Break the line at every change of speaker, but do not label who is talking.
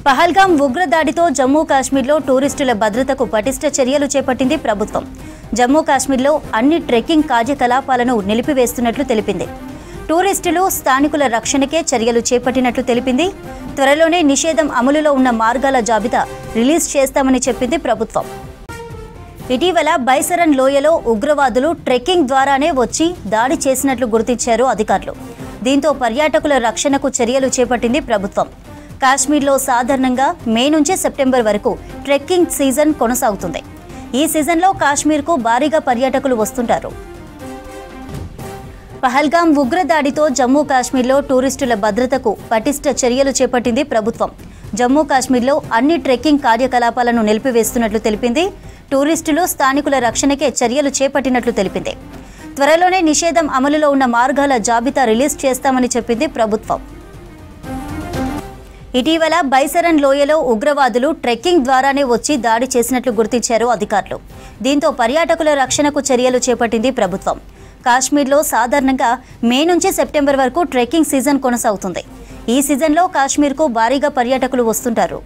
పహల్గాం ఉగ్రదాడితో జమ్మూ కాశ్మీర్లో టూరిస్టుల భద్రతకు పటిష్ట చర్యలు చేపట్టింది ప్రభుత్వం. జమ్మూ కాశ్మీర్లో అన్ని ట్రెక్కింగ్ కార్యకలాపాలను నిలిపివేస్తున్నట్లు తెలిపింది. టూరిస్టులు, స్థానికుల రక్షణకే చర్యలు చేపట్టినట్లు తెలిపింది. త్వరలోనే నిషేధం అమలులో ఉన్న మార్గాల జాబితా రిలీజ్ చేస్తామని చెప్పింది ప్రభుత్వం. ఇటీవల బైసరన్ లోయలో ఉగ్రవాదులు ట్రెక్కింగ్ ద్వారానే వచ్చి దాడి చేసినట్లు గుర్తించారు అధికారులు. దీంతో పర్యాటకుల రక్షణకు చర్యలు చేపట్టింది ప్రభుత్వం. కాశ్మీర్లో సాధారణంగా మే నుంచి సెప్టెంబర్ వరకు ట్రెక్కింగ్ సీజన్ కొనసాగుతుంది. ఈ సీజన్లో కాశ్మీర్కు భారీగా పర్యాటకులు వస్తుంటారు. పహల్గాం ఉగ్రదాడితో జమ్మూ కాశ్మీర్లో టూరిస్టుల భద్రతకు పటిష్ట చర్యలు చేపట్టింది ప్రభుత్వం. జమ్మూ కాశ్మీర్లో అన్ని ట్రెక్కింగ్ కార్యకలాపాలను నిలిపివేస్తున్నట్లు తెలిపింది. టూరిస్టులు, స్థానికుల రక్షణకే చర్యలు చేపట్టినట్లు తెలిపింది. త్వరలోనే నిషేధం అమలులో ఉన్న మార్గాల జాబితా రిలీజ్ చేస్తామని చెప్పింది ప్రభుత్వం. ఇటీవల బైసరన్ లోయలో ఉగ్రవాదులు ట్రెక్కింగ్ ద్వారానే వచ్చి దాడి చేసినట్లు గుర్తించారు అధికారులు. దీంతో పర్యాటకుల రక్షణకు చర్యలు చేపట్టింది ప్రభుత్వం. కాశ్మీర్లో సాధారణంగా మే నుంచి సెప్టెంబర్ వరకు ట్రెక్కింగ్ సీజన్ కొనసాగుతుంది. ఈ సీజన్లో కాశ్మీర్కు భారీగా పర్యాటకులు వస్తుంటారు.